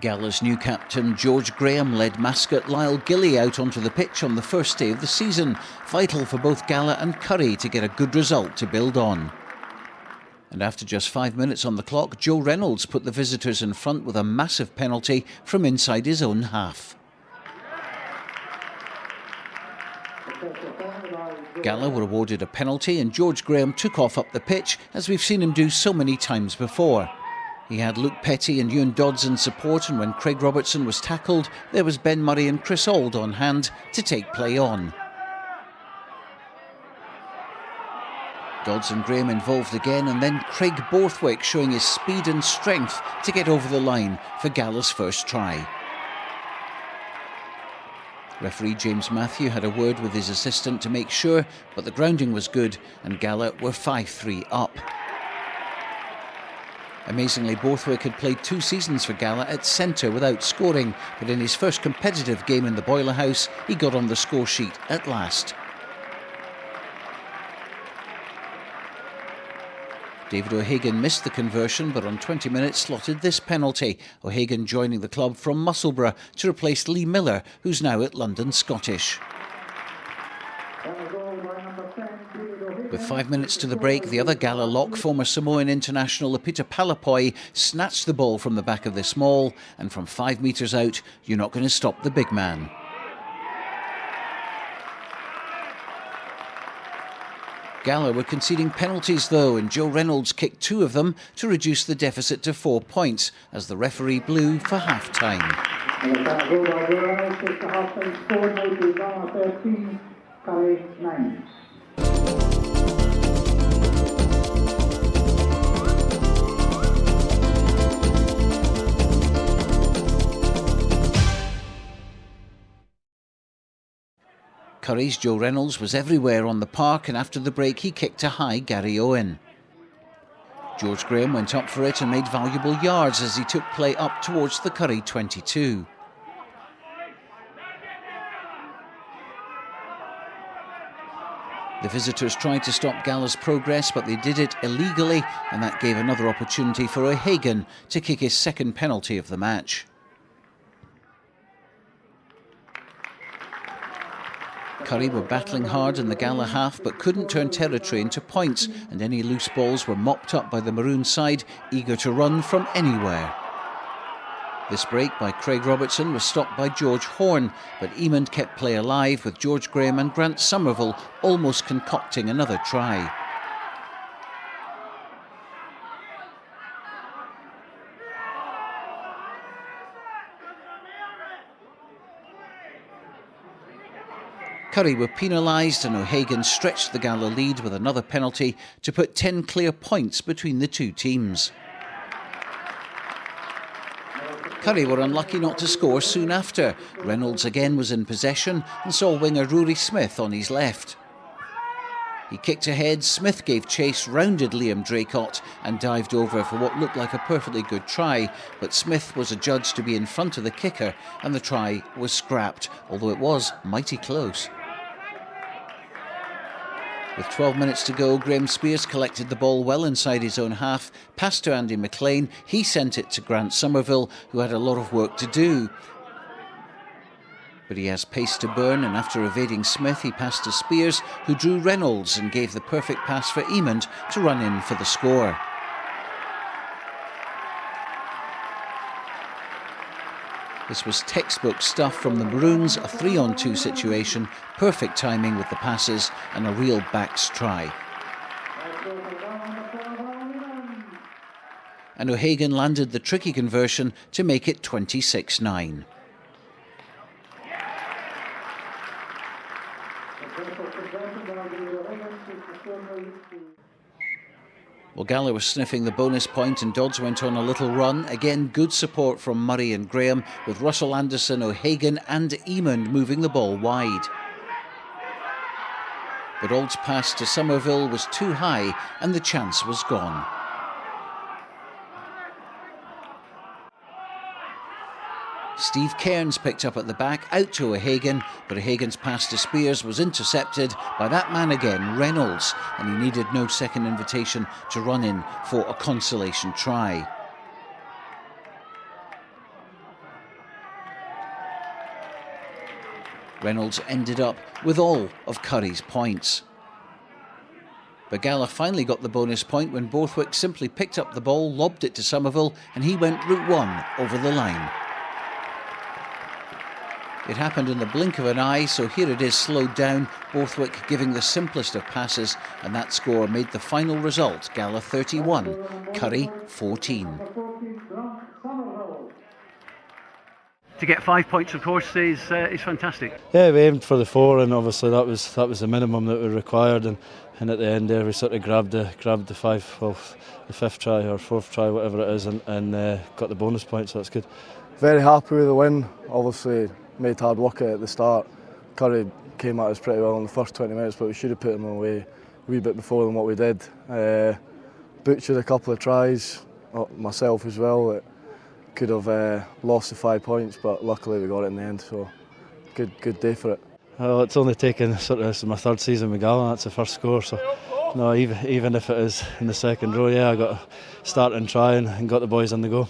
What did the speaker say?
Gala's new captain George Graham led mascot Lyle Gilly out onto the pitch on the first day of the season, vital for both Gala and Currie to get a good result to build on. And after just 5 minutes on the clock, Joe Reynolds put the visitors in front with a massive penalty from inside his own half. Gala were awarded a penalty and George Graham took off up the pitch, as we've seen him do so many times before. He had Luke Petty and Ewan Dodds in support, and when Craig Robertson was tackled, there was Ben Murray and Chris Auld on hand to take play on. Dodds and Graham involved again, and then Craig Borthwick showing his speed and strength to get over the line for Gala's first try. Referee James Matthew had a word with his assistant to make sure, but the grounding was good and Gala were 5-3 up. Amazingly, Borthwick had played 2 seasons for Gala at centre without scoring, but in his first competitive game in the Boiler House, he got on the score sheet at last. David O'Hagan missed the conversion, but on 20 minutes slotted this penalty. O'Hagan joining the club from Musselburgh to replace Lee Miller, who's now at London Scottish. With 5 minutes to the break, the other Gala lock, former Samoan international Peter Palapoi, snatched the ball from the back of this maul, and from 5 metres out, you're not going to stop the big man. Gala were conceding penalties though, and Joe Reynolds kicked 2 of them to reduce the deficit to 4 points as the referee blew for half-time. Currie's Joe Reynolds was everywhere on the park, and after the break he kicked a high Gary Owen. George Graham went up for it and made valuable yards as he took play up towards the Currie 22. The visitors tried to stop Gala's progress, but they did it illegally, and that gave another opportunity for O'Hagan to kick his second penalty of the match. Currie were battling hard in the Gala half but couldn't turn territory into points, and any loose balls were mopped up by the Maroon side, eager to run from anywhere. This break by Craig Robertson was stopped by George Horne, but Eamond kept play alive with George Graham and Grant Somerville almost concocting another try. Currie were penalised and O'Hagan stretched the Gala lead with another penalty to put 10 clear points between the 2 teams. Currie were unlucky not to score soon after. Reynolds again was in possession and saw winger Rory Smith on his left. He kicked ahead, Smith gave chase, rounded Liam Draycott and dived over for what looked like a perfectly good try, but Smith was adjudged to be in front of the kicker and the try was scrapped, although it was mighty close. With 12 minutes to go, Graham Spears collected the ball well inside his own half, passed to Andy McLean, he sent it to Grant Somerville, who had a lot of work to do. But he has pace to burn, and after evading Smith, he passed to Spears, who drew Reynolds and gave the perfect pass for Eamond to run in for the score. This was textbook stuff from the Maroons, a 3-on-2 situation, perfect timing with the passes and a real backs try. And O'Hagan landed the tricky conversion to make it 26-9. Well, Gala was sniffing the bonus point and Dodds went on a little run. Again, good support from Murray and Graham, with Russell Anderson, O'Hagan and Eamond moving the ball wide. But Auld's pass to Somerville was too high and the chance was gone. Steve Cairns picked up at the back, out to O'Hagan, but O'Hagan's pass to Spears was intercepted by that man again, Reynolds, and he needed no second invitation to run in for a consolation try. Reynolds ended up with all of Currie's points. But Gala finally got the bonus point when Borthwick simply picked up the ball, lobbed it to Somerville, and he went route one over the line. It happened in the blink of an eye, so here it is slowed down, Borthwick giving the simplest of passes, and that score made the final result Gala 31, Currie 14. To get 5 points, of course, is fantastic. Yeah, we aimed for the 4, and obviously that was the minimum that we required, and at the end there we sort of grabbed the 5, well, the 5th try or 4th try, whatever it is, and got the bonus point, so that's good. Very happy with the win. Obviously made hard work at the start. Currie came at us pretty well in the first 20 minutes, but we should have put them away a wee bit before than what we did. Butchered a couple of tries, myself as well. It could have lost the 5 points, but luckily we got it in the end, so good day for it. Well, it's only taken this is my 3rd season with Gala, that's the first score, so no, even if it is in the 2nd row, yeah, I got to start and try and got the boys on the go.